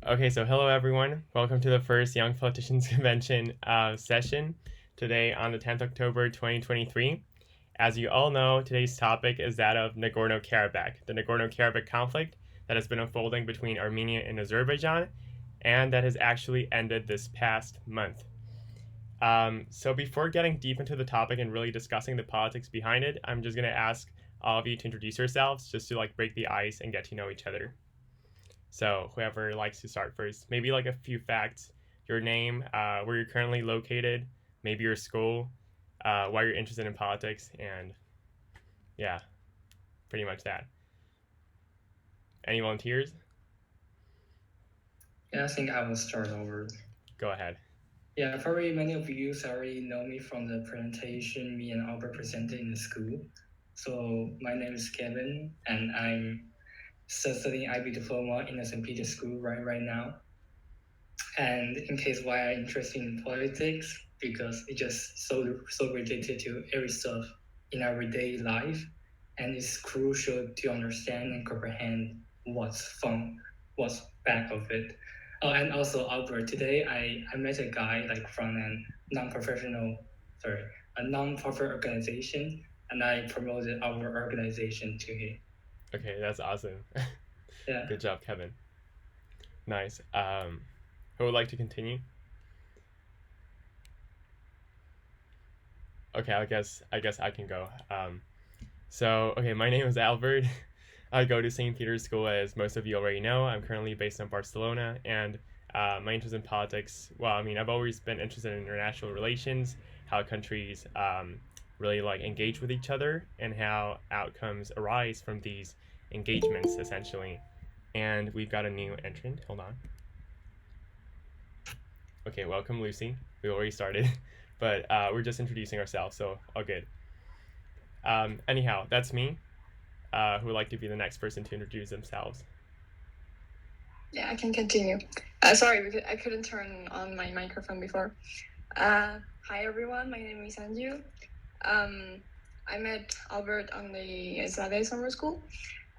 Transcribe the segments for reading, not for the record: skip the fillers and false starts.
Okay, so hello everyone. Welcome to the first Young Politicians Convention session today on the 10th October 2023. As you all know, today's topic is that of Nagorno Karabakh, the Nagorno Karabakh conflict that has been unfolding between Armenia and Azerbaijan, and that has actually ended this past month. So before getting deep into the topic and really discussing the politics behind it, I'm just going to ask all of you to introduce yourselves just to break the ice and get to know each other. So whoever likes to start first, maybe a few facts, your name, where you're currently located, maybe your school, why you're interested in politics, and yeah, pretty much that. Any volunteers? Yeah, I think I will start over. Go ahead. Yeah, probably many of you already know me from the presentation me and Albert presented in the school. So my name is Kevin, and I'm studying IB diploma in the St. Peter's School right now. And in case why I'm interested in politics, because it's just so related to every stuff in our everyday life, and it's crucial to understand and comprehend what's back of it. Oh, and also Albert, today I met a guy from a non-profit organization, and I promoted our organization to him. Okay, that's awesome. Yeah. Good job, Kevin. Nice. Who would like to continue? Okay, I guess I can go. Okay, my name is Albert. I go to St. Peter's School, as most of you already know. I'm currently based in Barcelona, and my interest in politics, I've always been interested in international relations, how countries really engage with each other, and how outcomes arise from these engagements, essentially. And we've got a new entrant. Hold on. Okay, welcome, Lucy. We already started, but we're just introducing ourselves, so all good. Anyhow, that's me. Who would like to be the next person to introduce themselves? Yeah, I can continue. Sorry, because I couldn't turn on my microphone before. Hi everyone, my name is Anju. I met Albert on the Saturday summer school.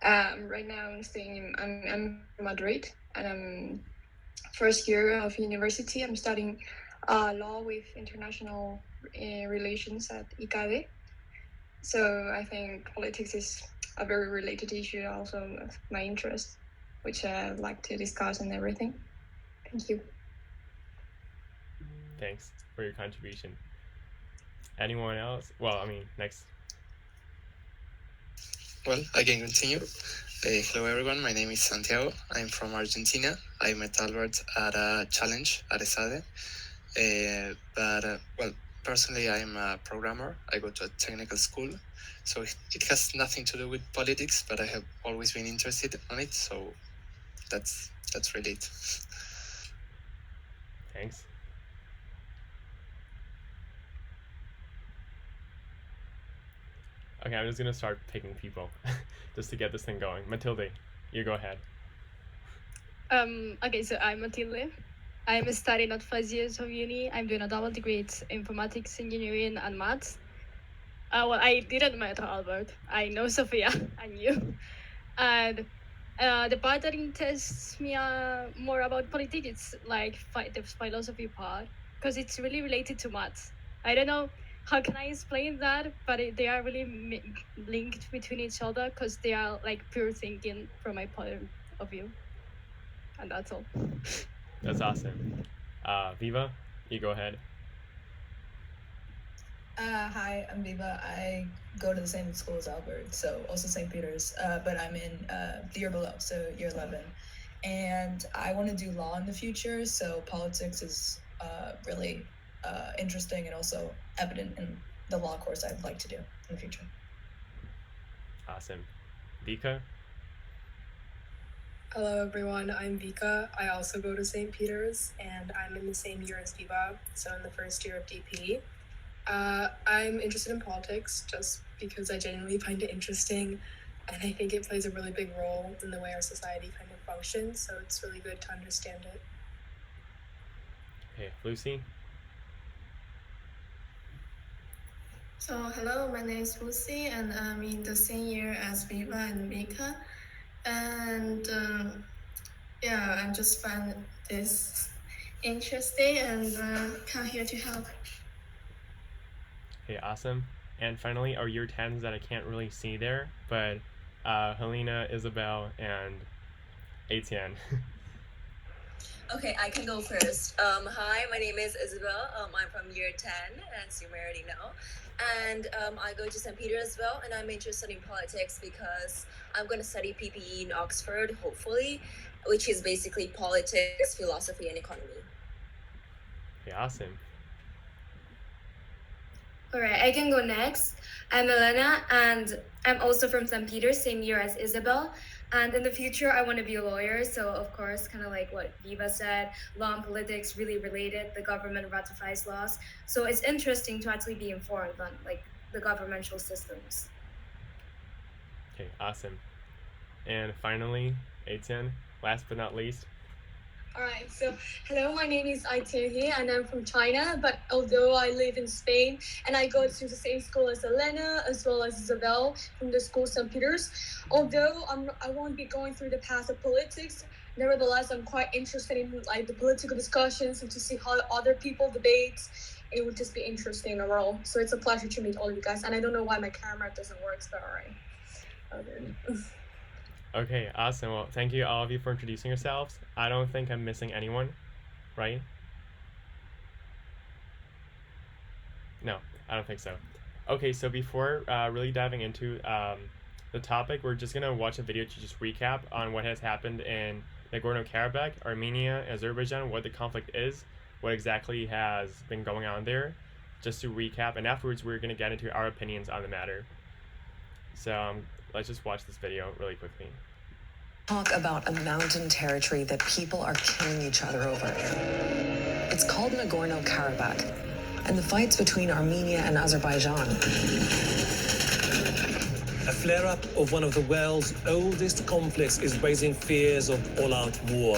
Right now I'm in Madrid, and I'm first year of university. I'm studying law with international relations at ICADE. So I think politics is a very related issue, also of my interest, which I'd like to discuss and everything. Thank you. Thanks for your contribution. Anyone else? Next. Well, I can continue. Hello everyone, my name is Santiago. I'm from Argentina. I met Albert at a challenge at ESADE. Personally, I'm a programmer. I go to a technical school, so it has nothing to do with politics, but I have always been interested in it, so that's really it. Thanks. Okay, I'm just gonna start picking people just to get this thing going. Matilde, you go ahead. Okay, so I'm Matilde. I'm studying at 5 years of uni. I'm doing a double degree in informatics, engineering, and maths. I didn't meet Albert. I know Sophia and you. And the part that interests me more about politics is the philosophy part, because it's really related to maths. I don't know how can I explain that, but they are really linked between each other, because they are pure thinking from my point of view. And that's all. That's awesome. Viva, you go ahead. Hi, I'm Viva. I go to the same school as Albert, so also St. Peter's, but I'm in the year below, so year 11. And I want to do law in the future, so politics is really interesting and also evident in the law course I'd like to do in the future. Awesome. Vika? Hello everyone, I'm Vika. I also go to St. Peter's, and I'm in the same year as Viva, so in the first year of DP. I'm interested in politics just because I genuinely find it interesting, and I think it plays a really big role in the way our society kind of functions, so it's really good to understand it. Okay, Lucy? So hello, my name is Lucy, and I'm in the same year as Viva and Vika. And Yeah, I just find this interesting and come here to help. Okay, awesome. And finally, our year 10s that I can't really see there, but Helena, Isabel, and Etienne. Okay, I can go first. Hi, my name is Isabel. I'm from year 10, as you may already know. And I go to St. Peter as well, and I'm interested in politics because I'm going to study PPE in Oxford, hopefully, which is basically politics, philosophy, and economy. Okay, awesome. All right, I can go next. I'm Elena, and I'm also from St. Peter, same year as Isabel. And in the future, I want to be a lawyer. So, of course, kind of like what Viva said, law and politics really related. The government ratifies laws. So it's interesting to actually be informed on like the governmental systems. Okay, awesome. And finally, Etienne, last but not least. Alright, so hello, my name is Aitehi and I'm from China, but although I live in Spain and I go to the same school as Elena as well as Isabel from the school St. Peter's, although I won't be going through the path of politics, nevertheless I'm quite interested in like the political discussions and to see how other people debate. It would just be interesting overall. So it's a pleasure to meet all of you guys, and I don't know why my camera doesn't work, but alright. Okay. Okay, awesome. Well, thank you all of you for introducing yourselves. I don't think I'm missing anyone, right? No, I don't think so. Okay, so before really diving into the topic, we're just gonna watch a video to just recap on what has happened in Nagorno Karabakh, Armenia, Azerbaijan, what the conflict is, what exactly has been going on there, just to recap, and afterwards we're gonna get into our opinions on the matter. So let's just watch this video really quickly. Talk about a mountain territory that people are killing each other over. It's called Nagorno Karabakh, and the fights between Armenia and Azerbaijan. A flare-up of one of the world's oldest conflicts is raising fears of all-out war.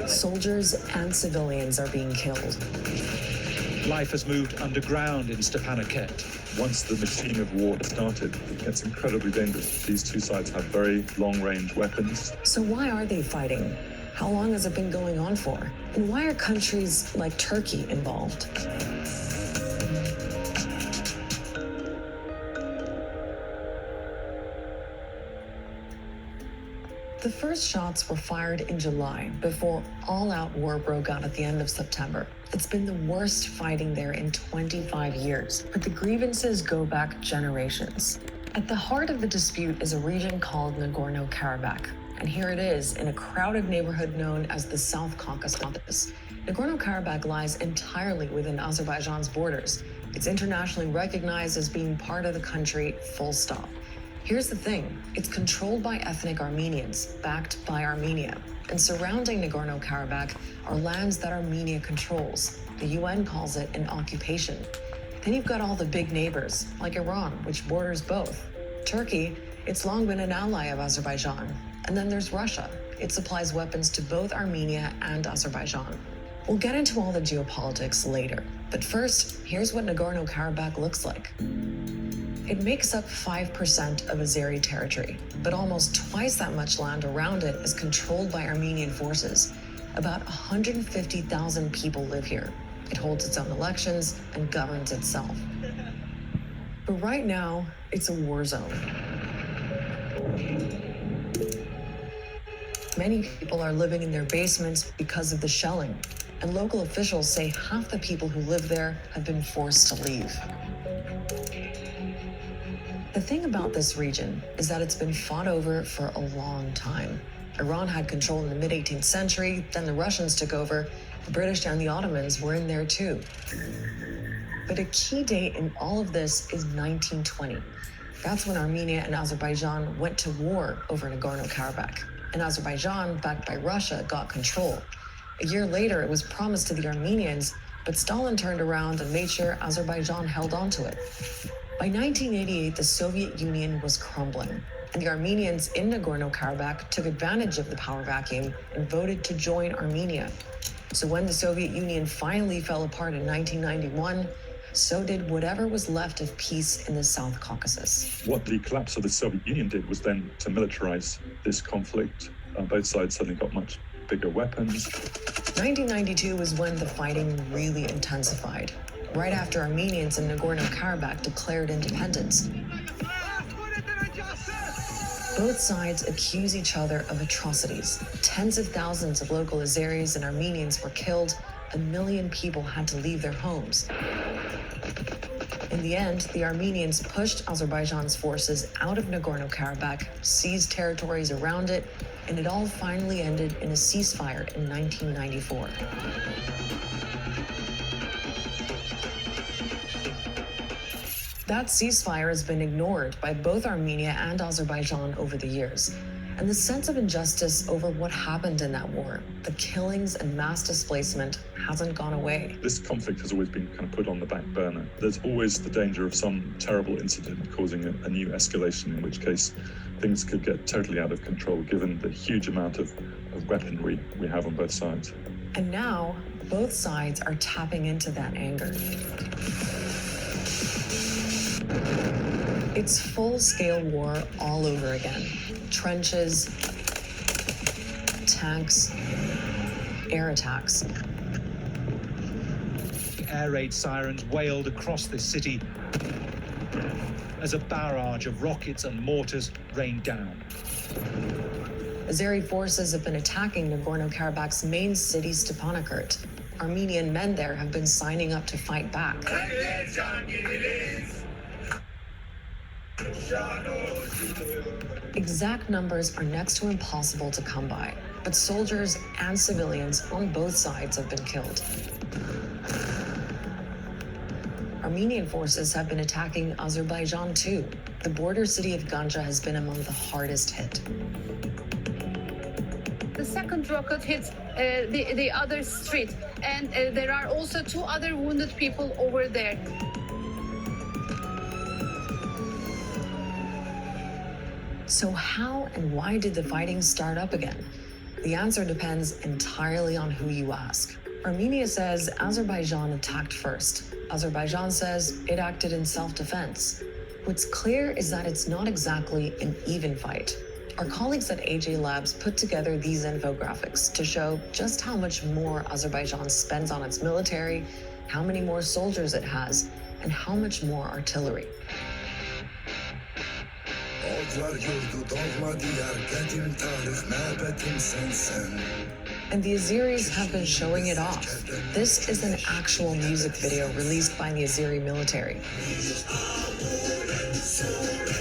Soldiers and civilians are being killed. Life has moved underground in Stepanakert. Once the machine of war started, it gets incredibly dangerous. These two sides have very long-range weapons. So why are they fighting? How long has it been going on for? And why are countries like Turkey involved? The first shots were fired in July before all-out war broke out at the end of September. It's been the worst fighting there in 25 years, but the grievances go back generations. At the heart of the dispute is a region called Nagorno Karabakh, and here it is in a crowded neighborhood known as the South Caucasus. Nagorno Karabakh lies entirely within Azerbaijan's borders. It's internationally recognized as being part of the country, full stop. Here's the thing, it's controlled by ethnic Armenians, backed by Armenia. And surrounding Nagorno Karabakh are lands that Armenia controls. The UN calls it an occupation. Then you've got all the big neighbors, like Iran, which borders both. Turkey, it's long been an ally of Azerbaijan. And then there's Russia. It supplies weapons to both Armenia and Azerbaijan. We'll get into all the geopolitics later. But first, here's what Nagorno Karabakh looks like. It makes up 5% of Azeri territory, but almost twice that much land around it is controlled by Armenian forces. About 150,000 people live here. It holds its own elections and governs itself. But right now, it's a war zone. Many people are living in their basements because of the shelling, and local officials say half the people who live there have been forced to leave. The thing about this region is that it's been fought over for a long time. Iran had control in the mid-18th century, then the Russians took over. The British and the Ottomans were in there too. But a key date in all of this is 1920. That's when Armenia and Azerbaijan went to war over Nagorno-Karabakh. And Azerbaijan, backed by Russia, got control. A year later, it was promised to the Armenians, but Stalin turned around and made sure Azerbaijan held on to it. By 1988, the Soviet Union was crumbling, and the Armenians in Nagorno-Karabakh took advantage of the power vacuum and voted to join Armenia. So when the Soviet Union finally fell apart in 1991, so did whatever was left of peace in the South Caucasus. What the collapse of the Soviet Union did was then to militarize this conflict Both sides suddenly got much bigger weapons. 1992 was when the fighting really intensified, right after Armenians in Nagorno Karabakh declared independence. Both sides accuse each other of atrocities. Tens of thousands of local Azeris and Armenians were killed. 1 million people had to leave their homes. In the end, the Armenians pushed Azerbaijan's forces out of Nagorno Karabakh, seized territories around it, and it all finally ended in a ceasefire in 1994. That ceasefire has been ignored by both Armenia and Azerbaijan over the years. And the sense of injustice over what happened in that war, the killings and mass displacement, hasn't gone away. This conflict has always been kind of put on the back burner. There's always the danger of some terrible incident causing a new escalation, in which case things could get totally out of control, given the huge amount of weaponry we have on both sides. And now, both sides are tapping into that anger. It's full-scale war all over again. Trenches, tanks, air attacks. Air raid sirens wailed across the city as a barrage of rockets and mortars rained down. Azeri forces have been attacking Nagorno-Karabakh's main city, Stepanakert. Armenian men there have been signing up to fight back. Exact numbers are next to impossible to come by, but soldiers and civilians on both sides have been killed. Armenian forces have been attacking Azerbaijan too. The border city of Ganja has been among the hardest hit. The second rocket hit the other street, and there are also 2 other wounded people over there. So how and why did the fighting start up again? The answer depends entirely on who you ask. Armenia says Azerbaijan attacked first. Azerbaijan says it acted in self-defense. What's clear is that it's not exactly an even fight. Our colleagues at AJ Labs put together these infographics to show just how much more Azerbaijan spends on its military, how many more soldiers it has, and how much more artillery. And the Azeris have been showing it off. This is an actual music video released by the Azeri military.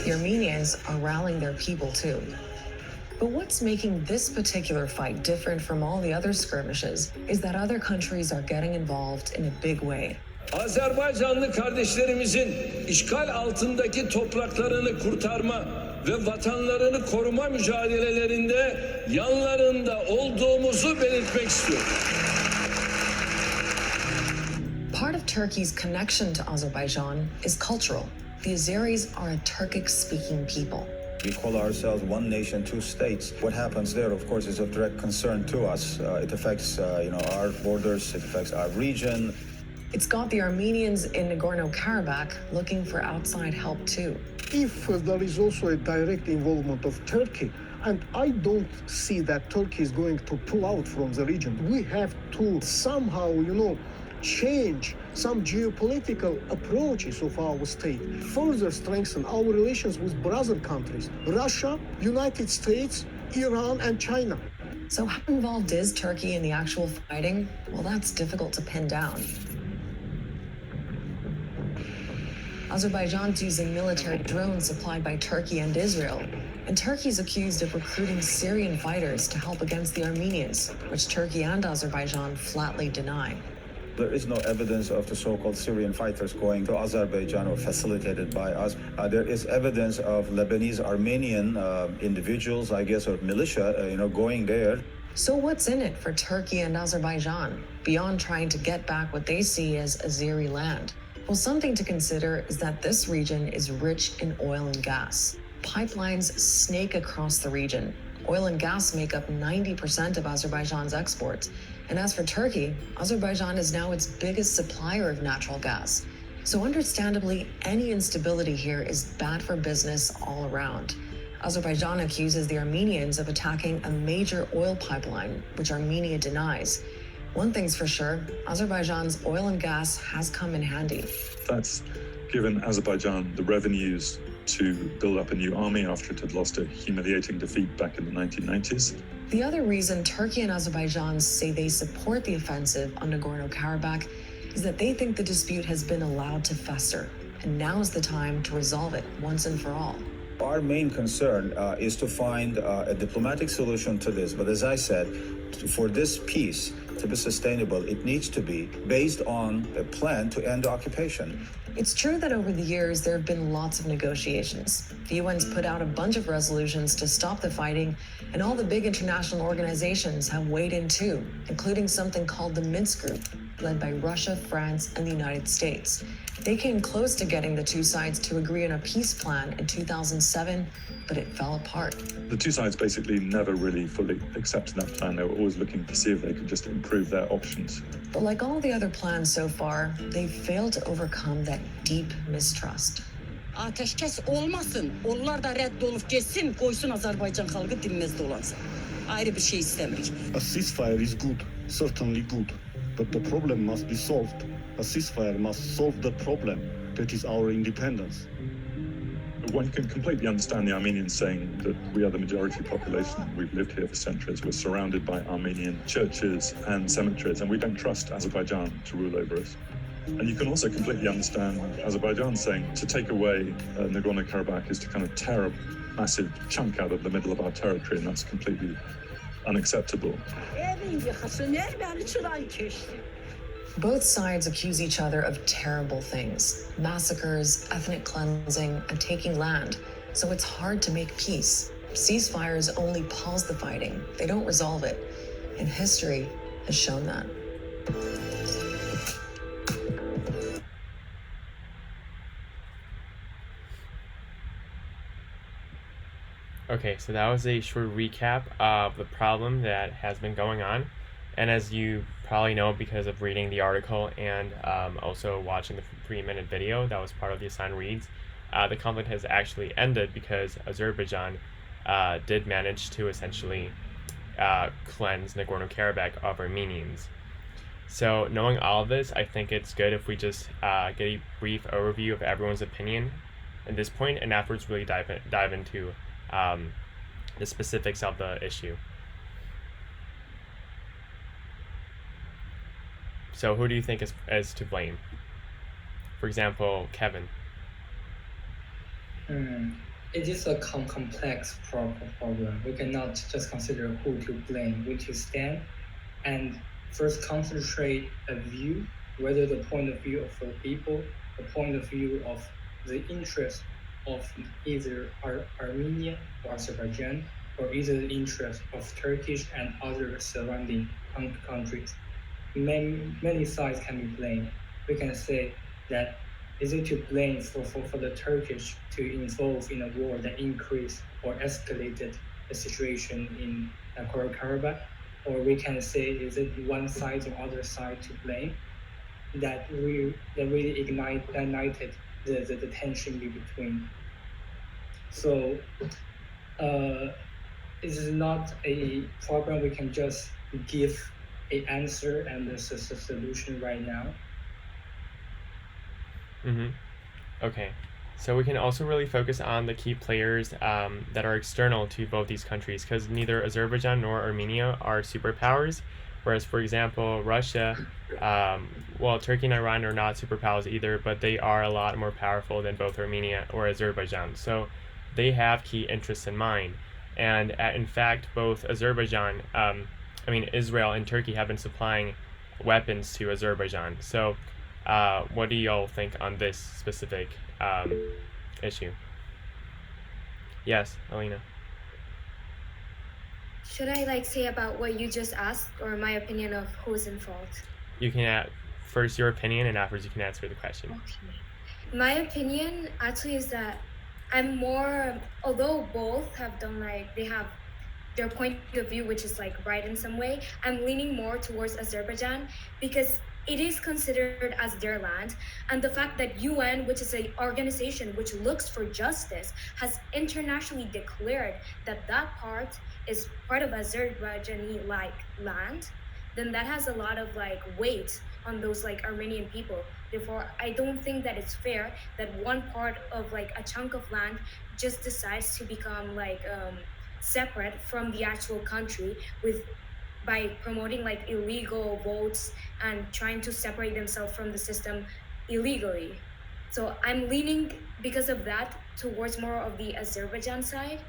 The Armenians are rallying their people too. But what's making this particular fight different from all the other skirmishes is that other countries are getting involved in a big way. Azerbaycanlı kardeşlerimizin işgal altındaki topraklarını kurtarma ve vatanlarını koruma mücadelelerinde yanlarında olduğumuzu belirtmek istiyorum. Part of Turkey's connection to Azerbaijan is cultural. The Azeris are a Turkic-speaking people. We call ourselves one nation, two states. What happens there, of course, is of direct concern to us. It affects, our borders. It affects our region. It's got the Armenians in Nagorno-Karabakh looking for outside help too. If there is also a direct involvement of Turkey, and I don't see that Turkey is going to pull out from the region, we have to somehow, change some geopolitical approaches of our state, further strengthen our relations with brother countries, Russia, United States, Iran, and China. So how involved is Turkey in the actual fighting? Well, that's difficult to pin down. Azerbaijan's using military drones supplied by Turkey and Israel, and Turkey's accused of recruiting Syrian fighters to help against the Armenians, which Turkey and Azerbaijan flatly deny. There is no evidence of the so-called Syrian fighters going to Azerbaijan or facilitated by us. There is evidence of Lebanese Armenian individuals, I guess, or militia, going there. So what's in it for Turkey and Azerbaijan, beyond trying to get back what they see as Azeri land? Well, something to consider is that this region is rich in oil and gas. Pipelines snake across the region. Oil and gas make up 90% of Azerbaijan's exports. And as for Turkey, Azerbaijan is now its biggest supplier of natural gas. So understandably, any instability here is bad for business all around. Azerbaijan accuses the Armenians of attacking a major oil pipeline, which Armenia denies. One thing's for sure, Azerbaijan's oil and gas has come in handy. That's given Azerbaijan the revenues to build up a new army after it had lost a humiliating defeat back in the 1990s. The other reason Turkey and Azerbaijan say they support the offensive on Nagorno Karabakh is that they think the dispute has been allowed to fester, and now's the time to resolve it once and for all. Our main concern is to find a diplomatic solution to this. But as I said, for this peace to be sustainable, it needs to be based on a plan to end occupation. It's true that over the years, there have been lots of negotiations. The UN's put out a bunch of resolutions to stop the fighting, and all the big international organizations have weighed in too, including something called the Minsk Group, led by Russia, France, and the United States. They came close to getting the two sides to agree on a peace plan in 2007, but it fell apart. The two sides basically never really fully accepted that plan. They were always looking to see if they could just improve their options. But like all the other plans so far, they've failed to overcome that deep mistrust. Ateşkes olmasın, onlar da reddolup geçsin, koysun Azerbaycan halkı dinmez dolansın. Ayrı bir şey istemirik. A ceasefire is good, certainly good, but the problem must be solved. A ceasefire must solve the problem, that is our independence. One can completely understand the Armenians saying that we are the majority population. We've lived here for centuries. We're surrounded by Armenian churches and cemeteries, and we don't trust Azerbaijan to rule over us. And you can also completely understand Azerbaijan saying to take away Nagorno Karabakh is to kind of tear a massive chunk out of the middle of our territory, and that's completely unacceptable. Both sides accuse each other of terrible things, massacres, ethnic cleansing, and taking land, so it's hard to make peace. Ceasefires only pause the fighting, they don't resolve it, and history has shown that. Okay, so that was a short recap of the problem that has been going on. And as you probably know because of reading the article and also watching the 3-minute video that was part of the assigned reads, the conflict has actually ended because Azerbaijan did manage to essentially cleanse Nagorno Karabakh of Armenians. So knowing all of this, I think it's good if we just get a brief overview of everyone's opinion at this point, and afterwards really dive into the specifics of the issue. So who do you think is to blame? For example, Kevin. It is a complex problem. We cannot just consider who to blame, who to stand, and first concentrate a view, whether the point of view of the people, the point of view of the interest of either Armenia or Azerbaijan, or either the interest of Turkish and other surrounding countries. Many sides can be blamed. We can say that is it to blame for the Turkish to involve in a war that increased or escalated the situation in Nagorno Karabakh, or we can say is it one side or other side to blame that really ignited the tension between. So it is not a problem we can just give an answer and a solution right now. Okay, so we can also really focus on the key players that are external to both these countries, because neither Azerbaijan nor Armenia are superpowers, whereas, for example, Russia, Turkey and Iran are not superpowers either, but they are a lot more powerful than both Armenia or Azerbaijan, so they have key interests in mind. And in fact, both Israel and Turkey have been supplying weapons to Azerbaijan. So what do y'all think on this specific issue? Yes, Alina. Should I say about what you just asked, or my opinion of who's in fault? You can add first your opinion, and afterwards you can answer the question. Okay. My opinion actually is that I'm more, although both have done they have their point of view, which is right in some way, I'm leaning more towards Azerbaijan, because it is considered as their land. And the fact that UN, which is an organization which looks for justice, has internationally declared that that part is part of Azerbaijani land, then that has a lot of weight on those Armenian people. Therefore, I don't think that it's fair that one part of a chunk of land just decides to become separate from the actual country by promoting illegal votes and trying to separate themselves from the system illegally. So I'm leaning, because of that, towards more of the Azerbaijan side.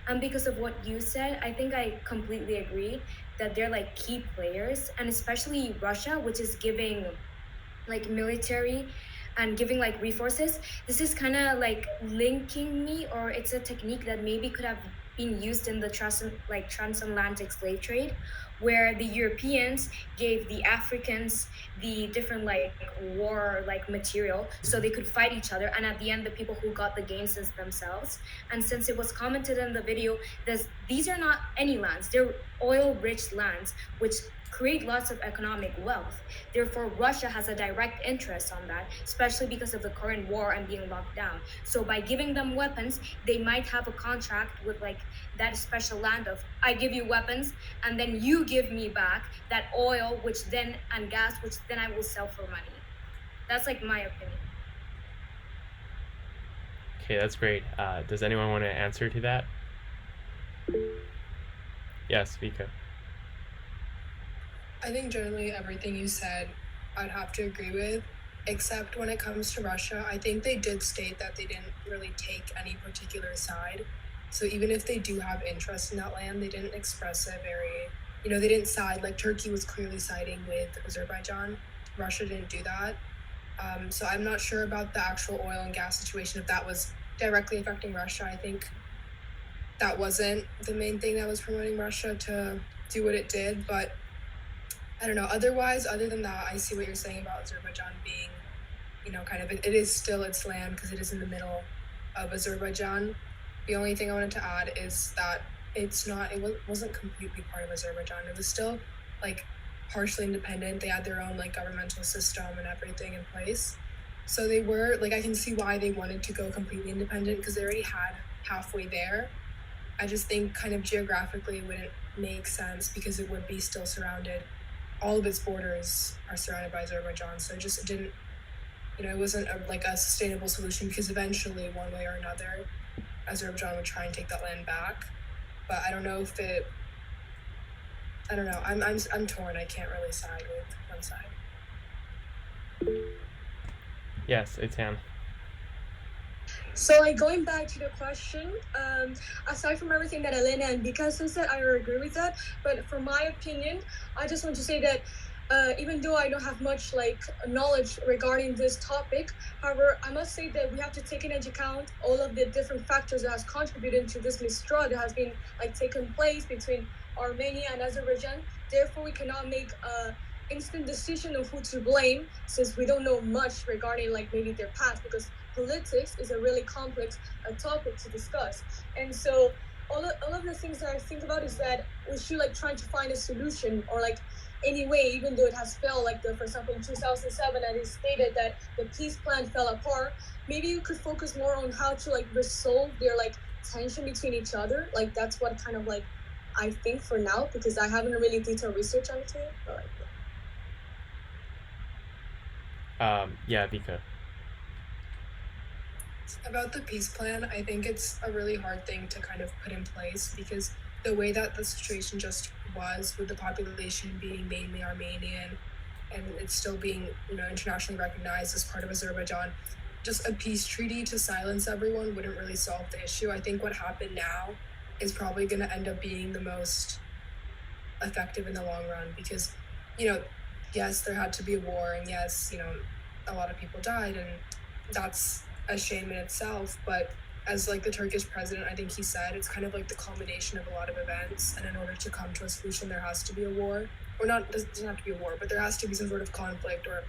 And because of what you said, I think I completely agree that they're key players, and especially Russia, which is giving military and giving resources. This is kind of linking me, or it's a technique that maybe could have been used in the transatlantic slave trade, where the Europeans gave the Africans the different war material so they could fight each other, and at the end the people who got the gains is themselves. And since it was commented in the video, these are not any lands, they're oil-rich lands which create lots of economic wealth. Therefore, Russia has a direct interest on that, especially because of the current war and being locked down. So by giving them weapons, they might have a contract with that special land of, I give you weapons and then you give me back that oil, and gas, which then I will sell for money. That's my opinion. Okay, that's great. Does anyone want to answer to that? Yes, Vika. I think generally everything you said I'd have to agree with, except when it comes to Russia. I think they did state that they didn't really take any particular side. So even if they do have interest in that land, they didn't express it very, they didn't side. Turkey was clearly siding with Azerbaijan. Russia didn't do that. So I'm not sure about the actual oil and gas situation, if that was directly affecting Russia. I think that wasn't the main thing that was promoting Russia to do what it did, but I don't know. Otherwise, other than that, I see what you're saying about Azerbaijan being, it is still its land because it is in the middle of Azerbaijan. The only thing I wanted to add is that it wasn't completely part of Azerbaijan. It was still partially independent. They had their own governmental system and everything in place. So they were I can see why they wanted to go completely independent, because they already had halfway there. I just think kind of geographically it wouldn't make sense because it would be still surrounded. All of its borders are surrounded by Azerbaijan, so it didn't, it wasn't a sustainable solution, because eventually, one way or another, Azerbaijan would try and take that land back. But I don't know if I don't know. I'm torn. I can't really side with one side. Yes, it's Ham. So going back to the question, aside from everything that Elena and Vika said, I agree with that. But from my opinion, I just want to say that even though I don't have much knowledge regarding this topic, however, I must say that we have to take into account all of the different factors that has contributed to this mistrust that has been taken place between Armenia and Azerbaijan. Therefore, we cannot make a instant decision of who to blame, since we don't know much regarding maybe their past, because politics is a really complex topic to discuss. And so all of the things that I think about is that we should try to find a solution, or any way, even though it has failed, for example in 2007, and it stated that the peace plan fell apart. Maybe you could focus more on how to resolve their tension between each other. That's what kind of I think for now, because I haven't really detailed research onto it. But yeah, Vika. About the peace plan, I think it's a really hard thing to kind of put in place, because the way that the situation just was, with the population being mainly Armenian and it's still being internationally recognized as part of Azerbaijan, just a peace treaty to silence everyone wouldn't really solve the issue. I think what happened now is probably going to end up being the most effective in the long run, because yes, there had to be a war, and yes, a lot of people died, and that's a shame in itself. But as the Turkish president, I think he said, it's kind of the culmination of a lot of events, and in order to come to a solution, there has to be a war, or not, doesn't have to be a war, but there has to be some sort of conflict, or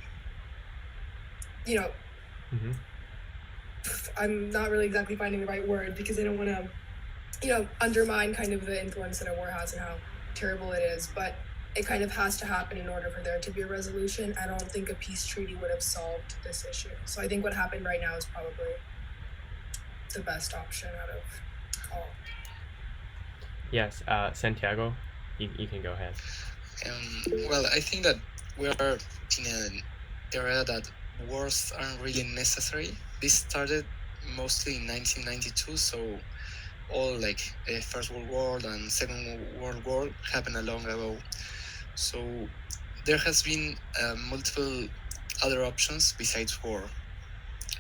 I'm not really exactly finding the right word, because I don't want to undermine kind of the influence that a war has and how terrible it is. But it kind of has to happen in order for there to be a resolution. I don't think a peace treaty would have solved this issue. So I think what happened right now is probably the best option out of all. Yes, Santiago, you can go ahead. Well, I think that we are in an area that wars aren't really necessary. This started mostly in 1992, so all like First World War and Second World War happened a long ago. So there has been multiple other options besides war.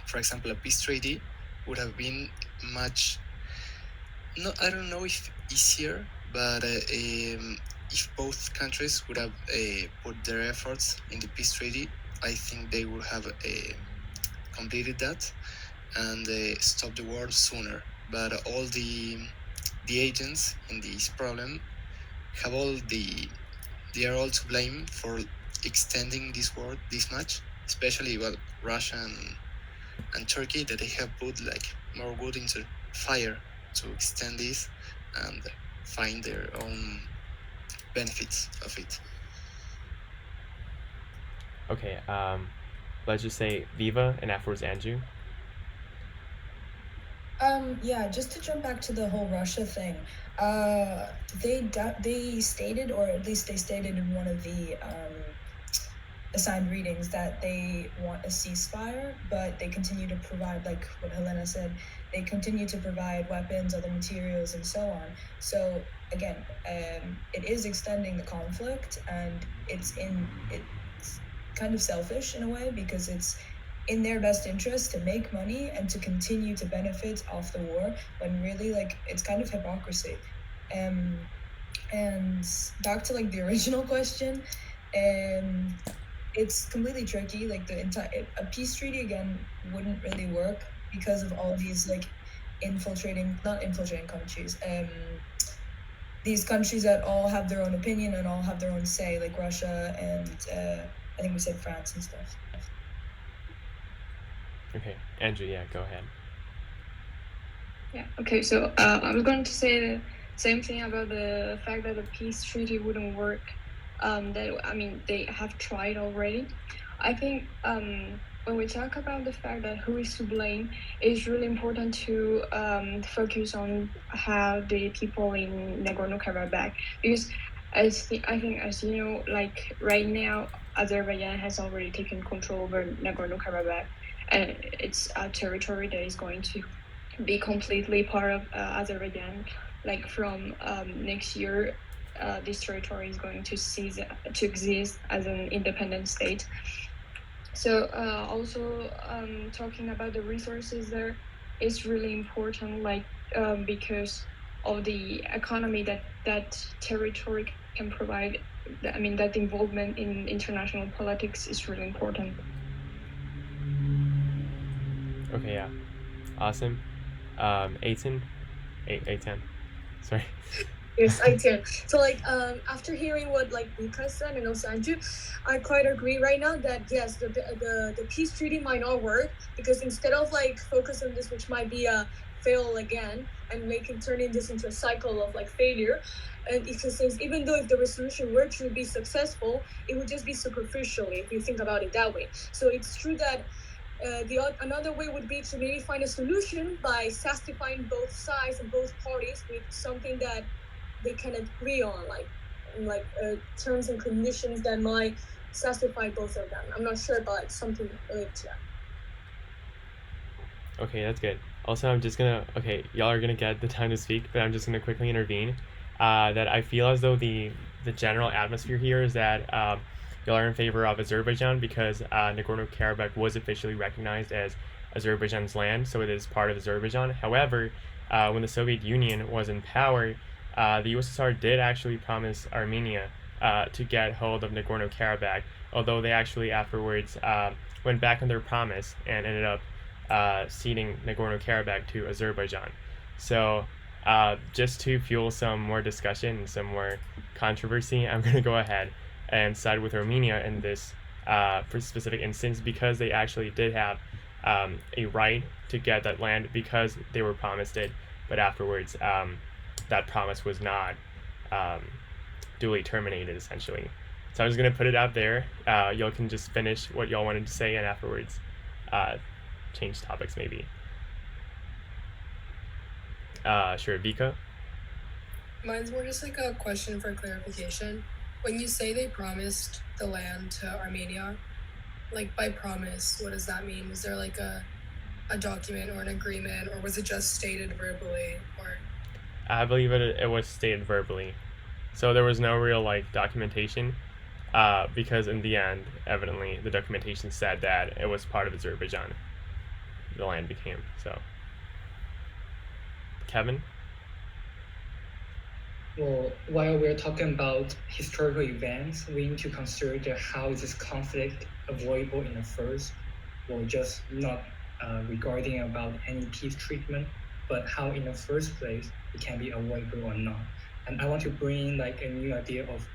For example, a peace treaty would have been much, no, I don't know if easier, but if both countries would have put their efforts in the peace treaty, I think they would have completed that and stopped the war sooner. But all the agents in this problem have they are all to blame for extending this war this much, especially Russia and Turkey, that they have put like more wood into fire to extend this and find their own benefits of it. Okay, let's just say Viva and afterwards Andrew. Yeah, just to jump back to the whole Russia thing, they stated, or at least they stated in one of the assigned readings, that they want a ceasefire, but they continue to provide, like what Helena said, they continue to provide weapons, other materials, and so on. So again, it is extending the conflict, and it's kind of selfish in a way, because it's in their best interest to make money and to continue to benefit off the war, when really, like, it's kind of hypocrisy. And back to like the original question, it's completely tricky. Like a peace treaty again wouldn't really work because of all these like not infiltrating countries, these countries that all have their own opinion and all have their own say, like Russia and I think we said France and stuff. Okay, Andrew, yeah, go ahead. Yeah, okay, so I was going to say the same thing about the fact that the peace treaty wouldn't work. They have tried already. I think when we talk about the fact that who is to blame, it's really important to focus on how the people in Nagorno Karabakh, because I think, as you know, like right now, Azerbaijan has already taken control over Nagorno Karabakh, and it's a territory that is going to be completely part of Azerbaijan. Like from next year, this territory is going to cease to exist as an independent state. So also talking about the resources there is really important, like because of the economy that territory can provide. That involvement in international politics is really important. Okay, yeah, awesome. Aitan, sorry. Yes, I can. So like after hearing what like Vika said and also Andrew, I quite agree right now that yes, the peace treaty might not work, because instead of like focus on this, which might be a fail again and turning this into a cycle of like failure, and since even though if the resolution were to be successful, it would just be superficially if you think about it that way. So it's true that another way would be to maybe find a solution by satisfying both sides and both parties with something that they can agree on, like terms and conditions that might satisfy both of them. I'm not sure, but something related to that. Okay, that's good. Also, I'm just gonna, y'all are gonna get the time to speak, but I'm just gonna quickly intervene. That I feel as though the general atmosphere here is that y'all are in favor of Azerbaijan because Nagorno Karabakh was officially recognized as Azerbaijan's land, so it is part of Azerbaijan. However, when the Soviet Union was in power, the USSR did actually promise Armenia to get hold of Nagorno Karabakh, although they actually afterwards went back on their promise and ended up ceding Nagorno Karabakh to Azerbaijan. So just to fuel some more discussion and some more controversy, I'm going to go ahead and side with Armenia in this for specific instance, because they actually did have a right to get that land because they were promised it, but afterwards that promise was not duly terminated, essentially. So I'm just going to put it out there. Y'all can just finish what y'all wanted to say, and afterwards change topics maybe. Sure, Vika? Mine's more just like a question for clarification. When you say they promised the land to Armenia, like by promise, what does that mean? Was there like a document or an agreement, or was it just stated verbally? Or I believe it was stated verbally. So there was no real like documentation, because in the end, evidently, the documentation said that it was part of Azerbaijan. The land became so. Kevin? Well, while we're talking about historical events, we need to consider how is this conflict avoidable in the first, well, just not regarding about any peace treatment, but how in the first place it can be avoidable or not. And I want to bring like a new idea of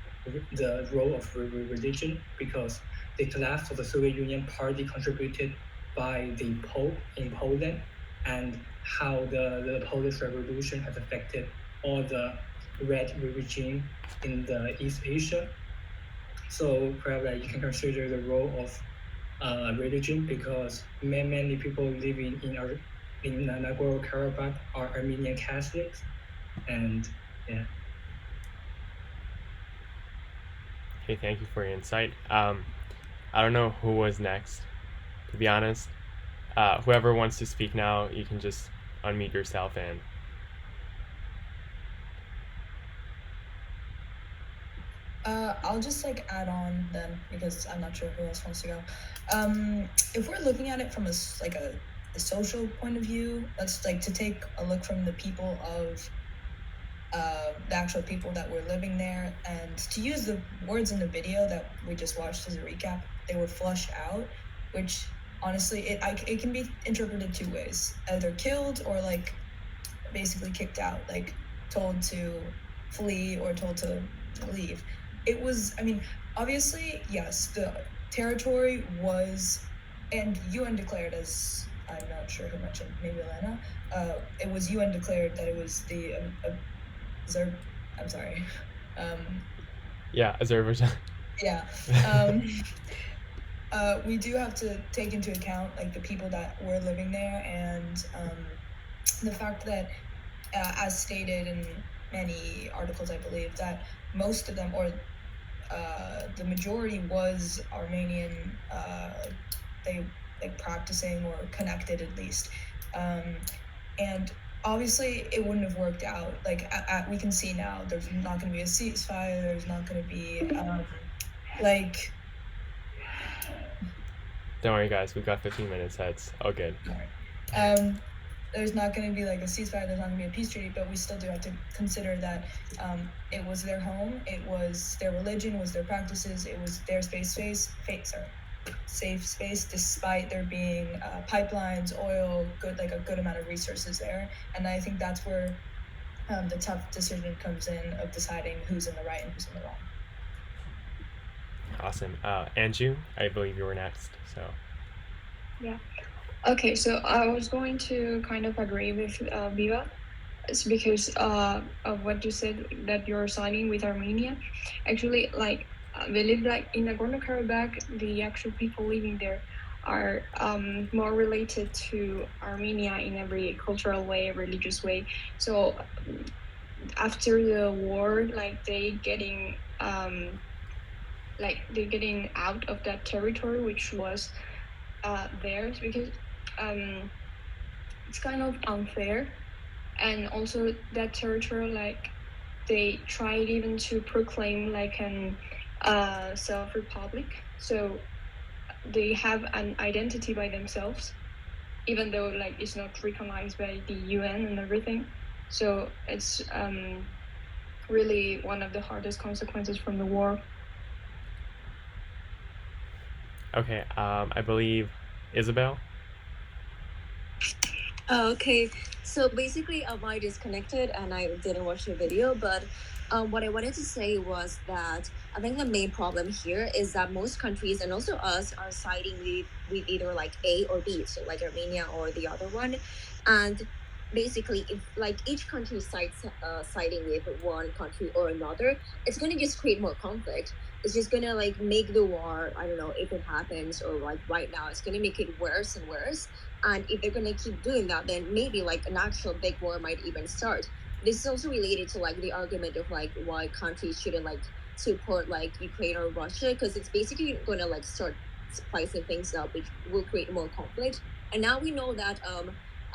the role of religion, because the collapse of the Soviet Union partly contributed by the Pope in Poland, and how the Polish Revolution has affected all the red regime in the East Asia. So perhaps you can consider the role of religion, because many people living in Nagorno Karabakh are Armenian Catholics, and yeah. Okay, thank you for your insight. I don't know who was next, to be honest. Whoever wants to speak now, you can just unmute yourself and. I'll just like add on then, because I'm not sure who else wants to go. If we're looking at it from a social point of view, let's like to take a look from the people of the actual people that were living there, and to use the words in the video that we just watched as a recap, they were flushed out, which honestly it can be interpreted two ways: either killed or like basically kicked out, like told to flee or told to leave. It was, I mean, obviously, yes, the territory was, and UN declared, as I'm not sure who mentioned, maybe Elena, it was UN declared that it was the I'm sorry. Yeah, Azerbaijan. Yeah. We do have to take into account like the people that were living there, and the fact that, as stated in many articles, I believe that most of them, or the majority, was Armenian. They like practicing or connected at least, and obviously it wouldn't have worked out. Like we can see now, there's not going to be a ceasefire. There's not going to be like. Don't worry, guys. We've got 15 minutes. That's all good. There's not going to be like a ceasefire. There's not going to be a peace treaty, but we still do have to consider that it was their home. It was their religion. It was their practices. It was their safe space, despite there being pipelines, oil, a good amount of resources there. And I think that's where the tough decision comes in of deciding who's in the right and who's in the wrong. Awesome. Anju, I believe you were next. So. Yeah. Okay, so I was going to kind of agree with Viva. It's because of what you said, that you're signing with Armenia. Actually, like, I believe like in Nagorno Karabakh, the actual people living there are more related to Armenia in every cultural way, religious way. So after the war, like they're getting out of that territory, which was theirs, because it's kind of unfair. And also that territory, like they tried even to proclaim like an self-republic, so they have an identity by themselves, even though like it's not recognized by the UN and everything. So it's really one of the hardest consequences from the war. Okay, I believe Isabel. Okay, so basically I disconnected and I didn't watch the video, but what I wanted to say was that I think the main problem here is that most countries, and also us, are siding with either like A or B, so like Armenia or the other one. And basically if like each country siding with one country or another, it's gonna just create more conflict. It's just gonna like make the war, I don't know if it happens or like right now, it's gonna make it worse and worse. And if they're gonna keep doing that, then maybe like an actual big war might even start. This is also related to like the argument of like why countries shouldn't like support like Ukraine or Russia, because it's basically gonna like start spicing things up, which will create more conflict. And now we know that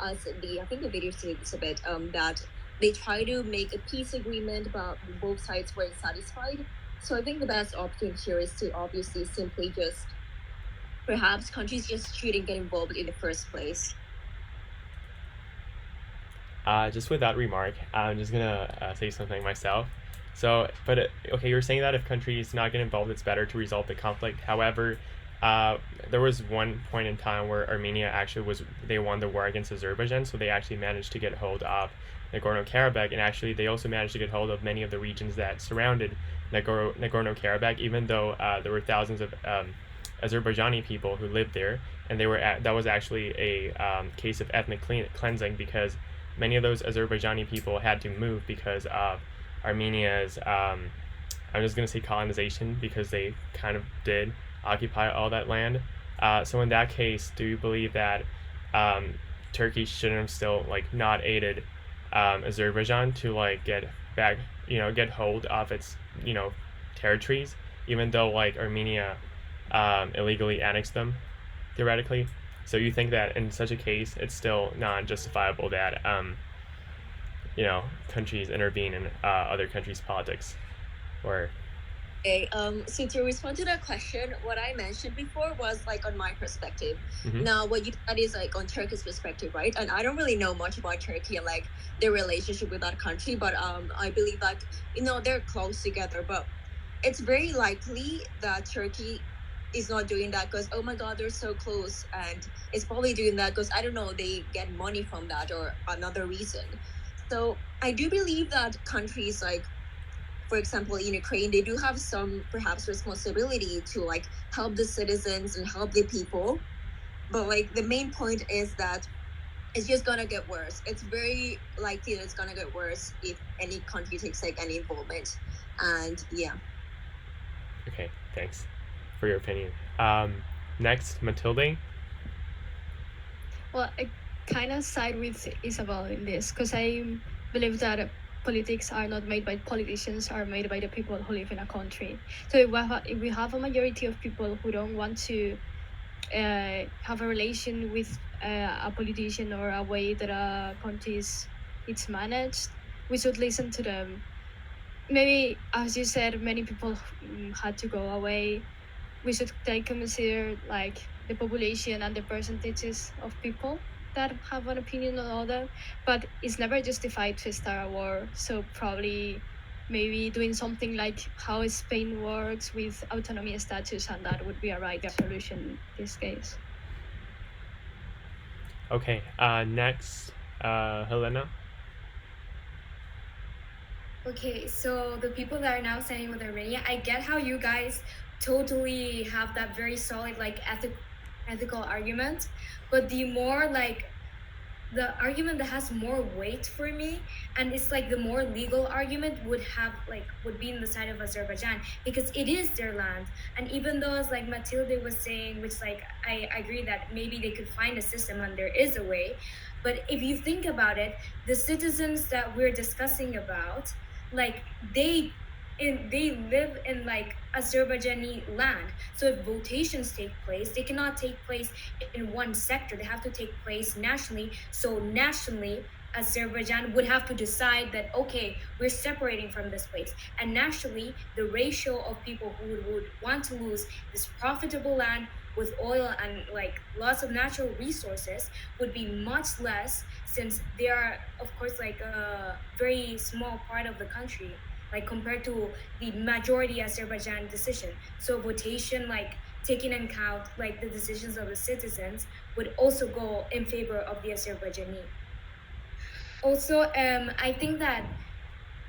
I think the video said this a bit, that they try to make a peace agreement, but both sides weren't satisfied. So I think the best option here is to obviously simply just, perhaps countries just shouldn't get involved in the first place. Just with that remark, I'm just gonna say something myself. So, but okay, you're saying that if countries not get involved, it's better to resolve the conflict. However, there was one point in time where Armenia actually they won the war against Azerbaijan, so they actually managed to get hold of Nagorno Karabakh, and actually they also managed to get hold of many of the regions that surrounded Nagorno Karabakh, even though there were thousands of Azerbaijani people who lived there, and that was actually a case of ethnic cleansing, because many of those Azerbaijani people had to move because of Armenia's, I'm just going to say colonization, because they kind of did occupy all that land. So in that case, do you believe that Turkey shouldn't have still like not aided Azerbaijan to like get hold of its territories, even though like Armenia illegally annexed them theoretically? So you think that in such a case, it's still not justifiable that countries intervene in other countries' politics, or? Okay, so to respond to that question, what I mentioned before was like on my perspective. Mm-hmm. Now, what you said is like on Turkey's perspective, right? And I don't really know much about Turkey and like their relationship with that country, but I believe that they're close together. But it's very likely that Turkey is not doing that because, oh my God, they're so close, and it's probably doing that because, I don't know, they get money from that or another reason. So I do believe that countries like, for example, in Ukraine, they do have some perhaps responsibility to like help the citizens and help the people. But like the main point is that it's just gonna get worse. It's very likely that it's gonna get worse if any country takes like any involvement. And yeah. Okay, thanks for your opinion. Next, Matilde. Well, I kind of side with Isabel in this, because I believe that politics are not made by politicians, are made by the people who live in a country. So if we have a majority of people who don't want to have a relation with a politician or a way that a country it's managed, we should listen to them. Maybe, as you said, many people had to go away. We should take consider like the population and the percentages of people that have an opinion on other, but it's never justified to start a war. So probably maybe doing something like how Spain works with autonomy status, and that would be a right solution in this case. Okay, next, Helena. Okay, so the people that are now standing with Armenia, I get how you guys totally have that very solid like ethical argument, but the more like the argument that has more weight for me, and it's like the more legal argument would be in the side of Azerbaijan, because it is their land. And even though, as like Matilde was saying, which like I agree that maybe they could find a system and there is a way, but if you think about it, the citizens that we're discussing about, like they live in like Azerbaijani land. So if votations take place, they cannot take place in one sector. They have to take place nationally. So nationally, Azerbaijan would have to decide that, okay, we're separating from this place. And nationally, the ratio of people who would want to lose this profitable land with oil and like lots of natural resources would be much less, since they are, of course, like a very small part of the country, like compared to the majority Azerbaijan decision. So votation, like taking into account like the decisions of the citizens, would also go in favor of the Azerbaijani. Also, I think that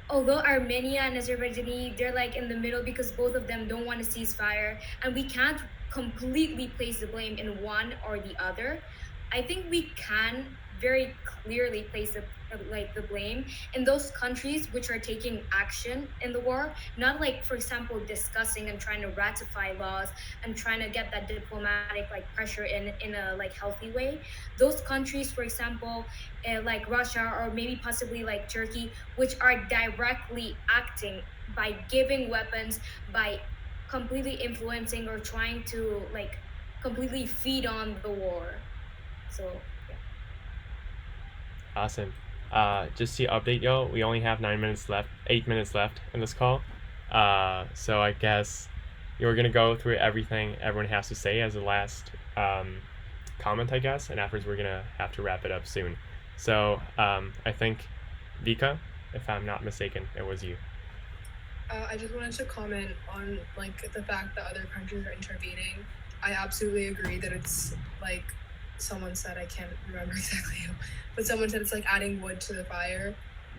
although Armenia and Azerbaijani, they're like in the middle because both of them don't want to ceasefire, and we can't completely place the blame in one or the other. I think we can very clearly place the blame in those countries which are taking action in the war, not like, for example, discussing and trying to ratify laws and trying to get that diplomatic like pressure in a like healthy way. Those countries, for example, like Russia or maybe possibly like Turkey, which are directly acting by giving weapons, by completely influencing or trying to like completely feed on the war. So yeah. Awesome. Just to update y'all, we only have 8 minutes left in this call. So I guess you're gonna go through everything everyone has to say as a last comment, I guess, and afterwards we're gonna have to wrap it up soon. So I think Vika, if I'm not mistaken, it was you. I just wanted to comment on like the fact that other countries are intervening. I absolutely agree that it's like someone said, I can't remember exactly who, but someone said it's like adding wood to the fire.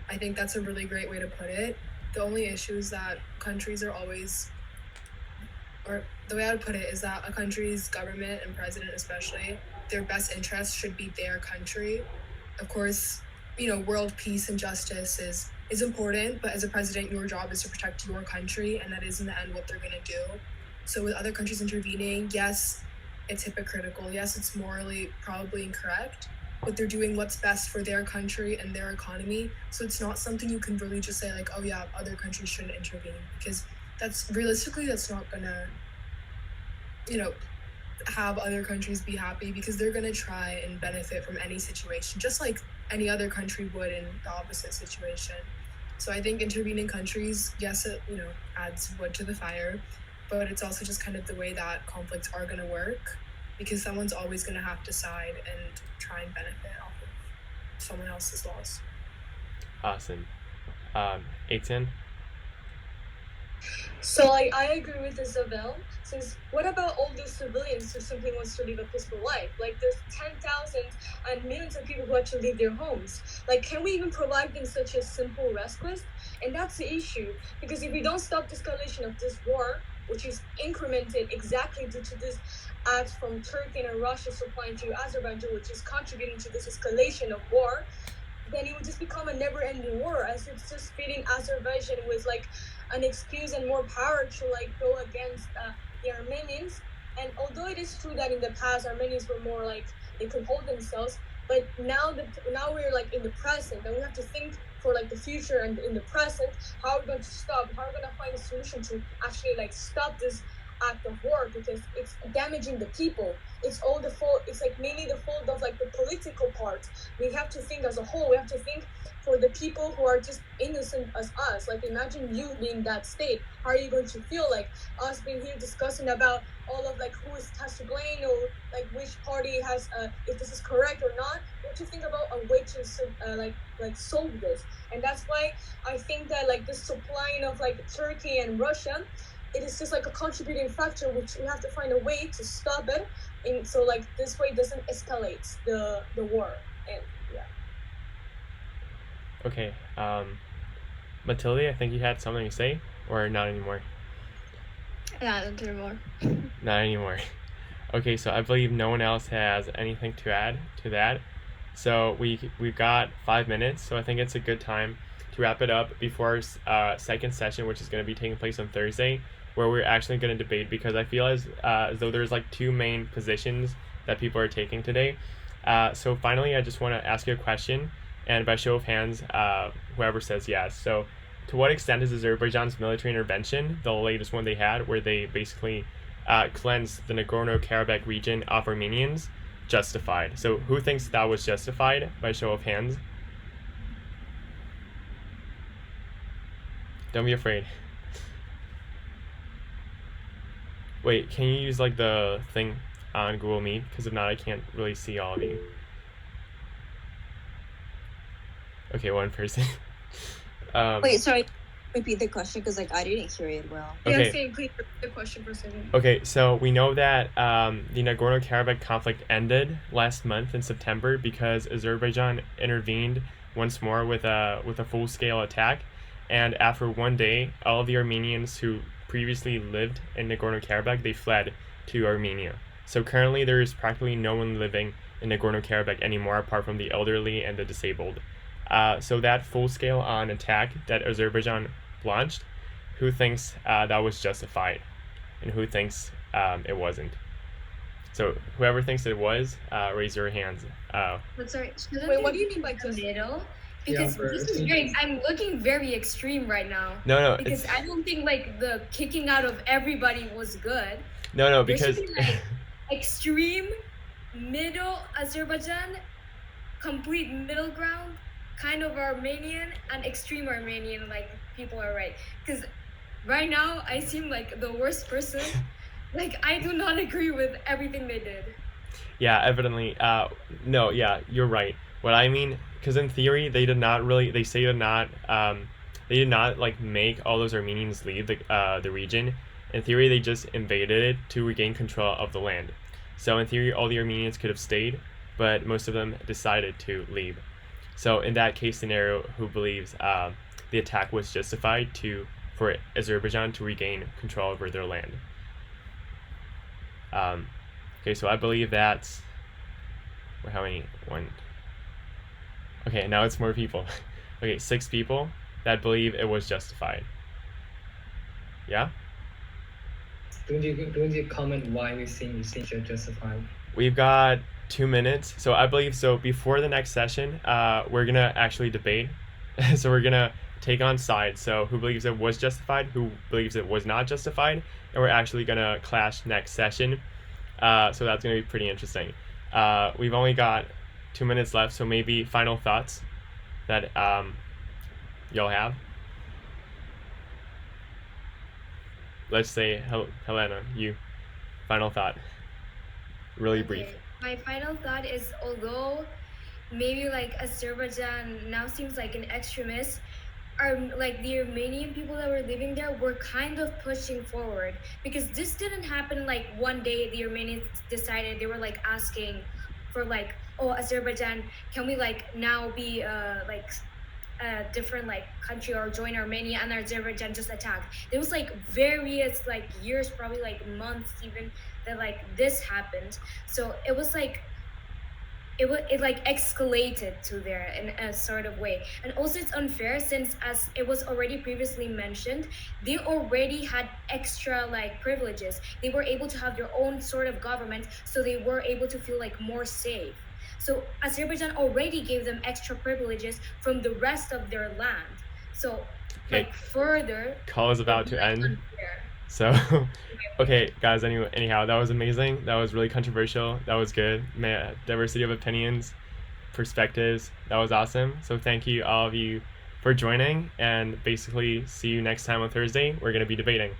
I think that's a really great way to put it. The only issue is that countries are always, or the way I would put it is that a country's government and president especially, their best interest should be their country. Of course, you know, world peace and justice is important, but as a president, your job is to protect your country, and that is in the end what they're gonna do. So with other countries intervening, yes, it's hypocritical. Yes, it's morally probably incorrect, but they're doing what's best for their country and their economy. So it's not something you can really just say like, oh yeah, other countries shouldn't intervene, because that's realistically, that's not gonna, you know, have other countries be happy, because they're gonna try and benefit from any situation, just like any other country would in the opposite situation. So I think intervening countries, yes, it, you know, adds wood to the fire, but it's also just kind of the way that conflicts are going to work, because someone's always going to have to side and try and benefit off of someone else's loss. Awesome. 18? So I agree with Isabel, since what about all those civilians who simply wants to live a peaceful life? Like there's 10,000 and millions of people who have to leave their homes. Like, can we even provide them such a simple respite? And that's the issue, because if we don't stop the escalation of this war, which is incremented exactly due to this act from Turkey and Russia supplying to Azerbaijan, which is contributing to this escalation of war, then it would just become a never-ending war, as it's just feeding Azerbaijan with like an excuse and more power to like go against the Armenians. And although it is true that in the past Armenians were more like they could hold themselves, but now we're like in the present, and we have to think for like the future and in the present, how are we going to stop, how are we going to find a solution to actually like stop this act of war, because it's damaging the people. It's all the fault, it's like mainly the fault of like the political part. We have to think as a whole, we have to think for the people who are just innocent as us. Like imagine you being that state, how are you going to feel? Like us being here discussing about all of like who has to blame, or like which party has if this is correct or not. We have to think about a way to like solve this. And that's why I think that like the supplying of like Turkey and Russia, it is just like a contributing factor, which we have to find a way to stop it, and so like this way doesn't escalate the war. And yeah. Okay, Matilde, I think you had something to say, or not anymore? Not anymore. Not anymore. Okay, so I believe no one else has anything to add to that. So we've got 5 minutes, so I think it's a good time to wrap it up before our second session, which is going to be taking place on Thursday, where we're actually going to debate, because I feel as though there's like two main positions that people are taking today. So finally, I just want to ask you a question, and by show of hands, whoever says yes. So to what extent is Azerbaijan's military intervention, the latest one they had, where they basically cleansed the Nagorno Karabakh region of Armenians, justified? So who thinks that was justified, by show of hands? Don't be afraid. Wait, can you use like the thing on Google Meet? Because if not, I can't really see all of you. Okay, one person. Wait, sorry. Repeat the question, because like I didn't hear it well. Okay. Yeah, say please repeat the question for a second. Okay, so we know that the Nagorno Karabakh conflict ended last month in September because Azerbaijan intervened once more with a full-scale attack, and after one day, all of the Armenians who previously lived in Nagorno Karabakh, they fled to Armenia. So currently there is practically no one living in Nagorno Karabakh anymore, apart from the elderly and the disabled. So that full-scale on attack that Azerbaijan launched, who thinks that was justified, and who thinks it wasn't? So whoever thinks it was, raise your hands. But sorry, Wait, what do you mean by the just middle? Because Yeah, this is very. I'm looking very extreme right now. No, Because I don't think like the kicking out of everybody was good. no, There should because be like extreme, middle Azerbaijan, complete middle ground, kind of Armenian, and extreme Armenian. Like people are right. Because right now I seem like the worst person. Like I do not agree with everything they did. yeah, evidently, no, yeah, you're right. What I mean, because in theory they did not like make all those Armenians leave the region. In theory, they just invaded it to regain control of the land. So in theory, all the Armenians could have stayed, but most of them decided to leave. So in that case scenario, who believes the attack was justified for Azerbaijan to regain control over their land? Okay, so I believe that's how many? One. Okay, now it's more people. Okay, 6 people that believe it was justified. Yeah? Don't you comment why you think you're justified? We've got 2 minutes. So I believe, so before the next session, we're going to actually debate. So we're going to take on sides. So who believes it was justified, who believes it was not justified, and we're actually going to clash next session. So that's going to be pretty interesting. We've only got 2 minutes left, so maybe final thoughts that y'all have. Let's say Helena, you final thought, really brief. My final thought is, although maybe like Azerbaijan now seems like an extremist, like the Armenian people that were living there were kind of pushing forward, because this didn't happen like one day. The Armenians decided, they were like asking for like, oh, Azerbaijan, can we like now be like a different like country or join Armenia, and Azerbaijan just attacked. There was like various like years, probably like months even, that like this happened. So it was like it like escalated to there in a sort of way. And also it's unfair, since as it was already previously mentioned, they already had extra like privileges. They were able to have their own sort of government, so they were able to feel like more safe. So Azerbaijan already gave them extra privileges from the rest of their land. So Okay. like further, Call is about to end. unfair. So, okay, guys. Anyhow, that was amazing. That was really controversial. That was good. Diversity of opinions, perspectives. That was awesome. So thank you all of you for joining, and basically see you next time on Thursday. We're gonna be debating.